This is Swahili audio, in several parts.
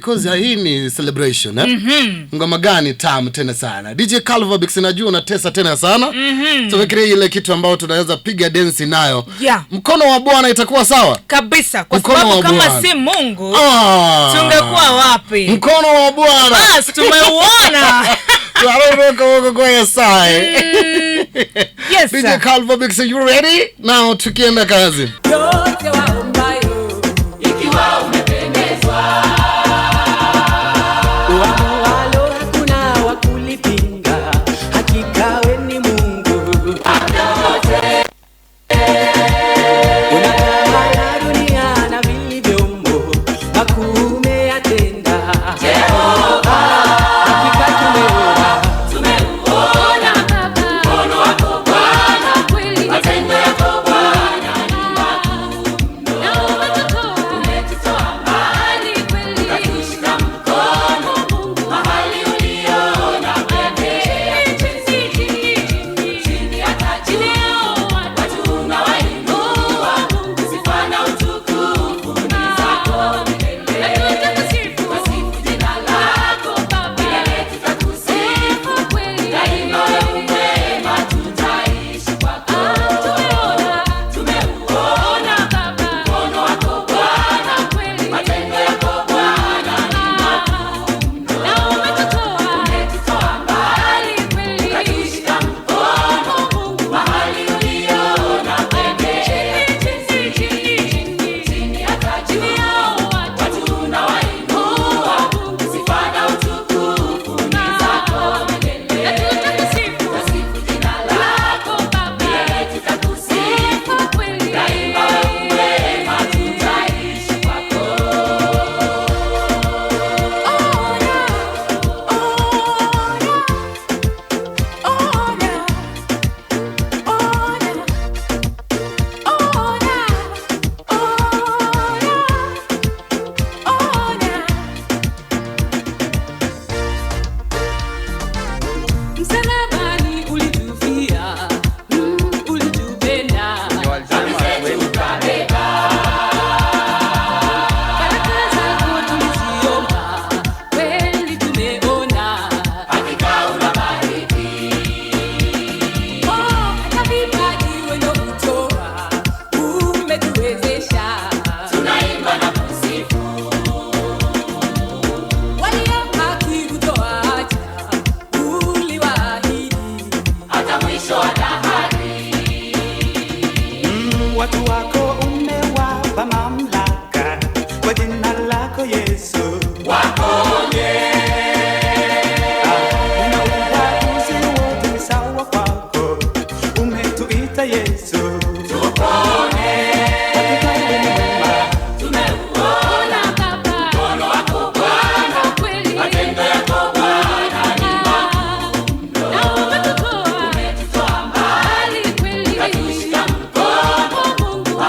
because hii ni celebration ngoma gani tamu tena sana. DJ Calvo Bix najua unatesa tena sana. Tuwekelee ile kitu ambao tunaweza piga dance nayo. Mkono wa Bwana itakuwa sawa kabisa, kwa sababu kama si Mungu tungekuwa wapi? Mkono wa Bwana basi tumeuona. Yes, DJ Calvo Bix, you ready? Now tukienda kazi. Yote waombayo ikiwa umependezwa, walo hakuna wakulipinga, hakika wewe ni Mungu. Yote unatawala dunia na vilivyomo, makuu umeyatenda Jehova. Hakika tumeuona mkono wako Bwana, kweli matendo yako Bwana ni makuu. Na umetutoa mbali kweli, ukatushika mkono Mungu mahali uliona pekee. Chini hata juu watu unawainua Mungu, sifa na utukufu ni zako milele. Tukusifu jina lako Baba, milele tutakusifu kweli. Daima wewe mwema, tutaishi kwako. Tumeuona Baba mkono wako Bwana, kweli matendo yako Bwana ni makuu. Na umetutoa mbali kweli, ukatushika mkono Mungu mahali uliona pekee. Chini hata juu watu unawainua Mungu, sifa na utukufu ni zako milele. Tukusifu jina lako Baba, milele tutakusifu kweli. Daima wewe mwema, tutaishi kwako. Msalabani ulitufia, ulitupenda, ukabeba baraka zako tuliziomba, kweli tumeona, hakika unabariki. Hata vipaji ulivyotoa umetuwezesha, tunaimba na kusifu. Waliobaki kutoacha uliwaahidi hata mwisho wa dahari. Watu wako umewapa mamlaka kwa jina lako Yesu. Waponye Na ubaguzi wote ni sawa kwako, umetuita Yesu. tupone, Hakika wewe ni mwema. tumeuona Baba mkono wako Bwana, kweli matendo yako Bwana ni makuu. Na umetutoa mbali kweli, ukatushika mkono Mungu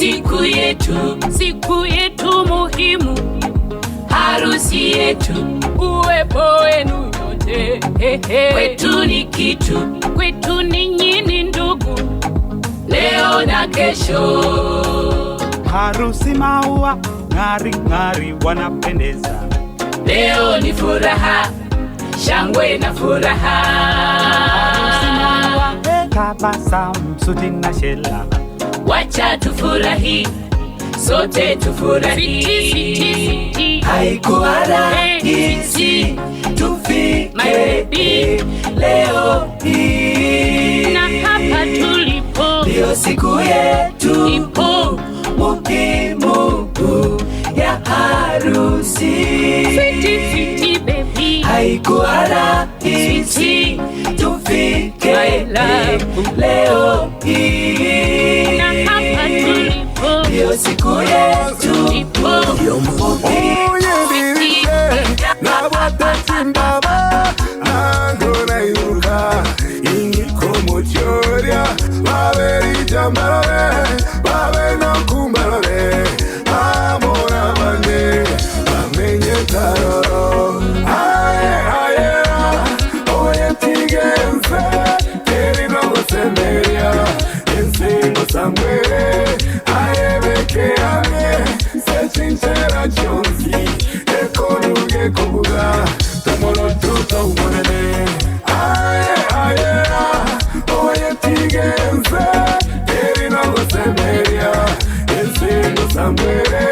siku yetu muhimu, harusi yetu, uwepo wenu yote. Kwetu ni kitu, kwetu ninyi ni ndugu, leo na kesho. Harusi maua ng'ari ng'ari wanapendeza, leo ni furaha, shangwe na furaha. Harusi maua tabasamu, suti na shela, wacha tufurahi, sote tufurahi. Haikuwa rahisi tufike leo hii, na hapa tulipo ndio siku yetu ipo muhimu ya harusi. Sweetie baby, haikuwa rahisi tufike leo hii, na hapa tulipo ndio siku yetu ipo muhimu. Nabatatimbaba angona iruka ingikomochoria baberi jambarare babe no kumbarare amora bande bamenye taroro aye aye oye tigense teri no gosemeria ensingo sangwere aye beke ame sechinchera chonsi ekonuge kobuga tomoro tuto umonene aye aye oye tigense teri no gosemeria ensingo sangwere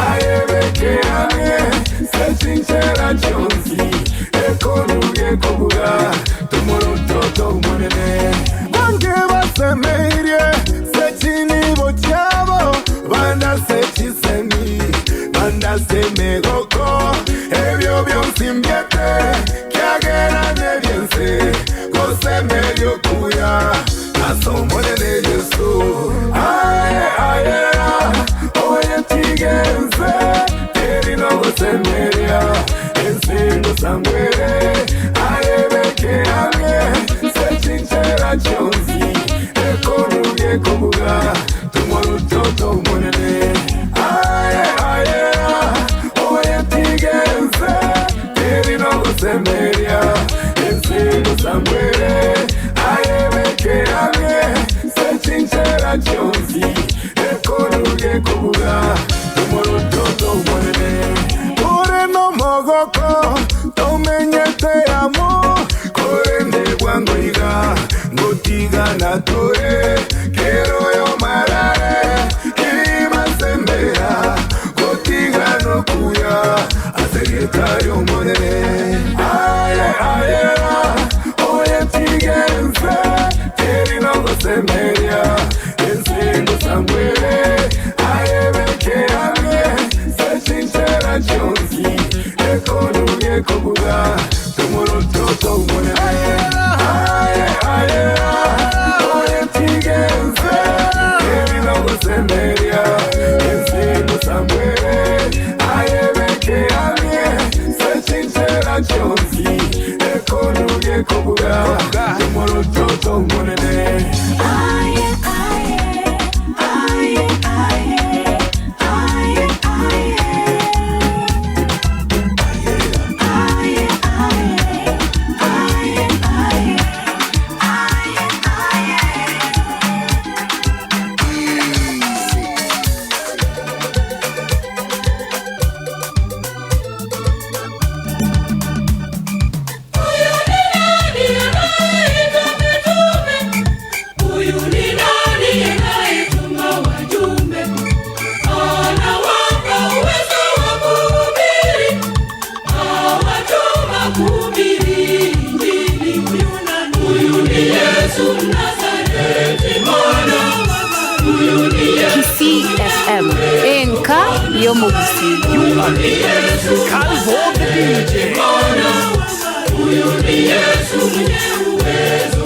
aye beke ame sechinchera chonsi ekonuge kobuga tomoro tuto umonene bange basemerie sechini bochabo banda sechisemi banda semegoko ebyo byonsimbyete kyagera nebyense gosemeryo kuya nasomolele Yesu aye aye oye tigense teri no gosemerya ensingo sangwere aye beke ame sechinchera chonsi ekonuge kobuga tumolutoto umonene aye aye oye tigense teri no gosemerya ensingo sangwere aye beke ame sechinchera chonsi ekonuge kobuga tumolutoto umonene ure no mogoko tomenyete amo korende bwangoiga ngotiga na tore kero yo marare imasembea ngotiga no kuya asegetario monene aye aye oye tigense teri no gosemeria ensingo sangwere aye beke ame sechinchera chonsi ekonuge kobuga tomoro toto umonene aye aye oye tigense teri no gosemeria ensingo sangwere aye beke ame sechinchera chonsi ekonuge kobuga tomoro toto umonene Aye, aye, aye, aye, aye, aye. Kisii FM Enka Yomugusi Calvo the DJ. Huyu ni Yesu mwenye uwezo.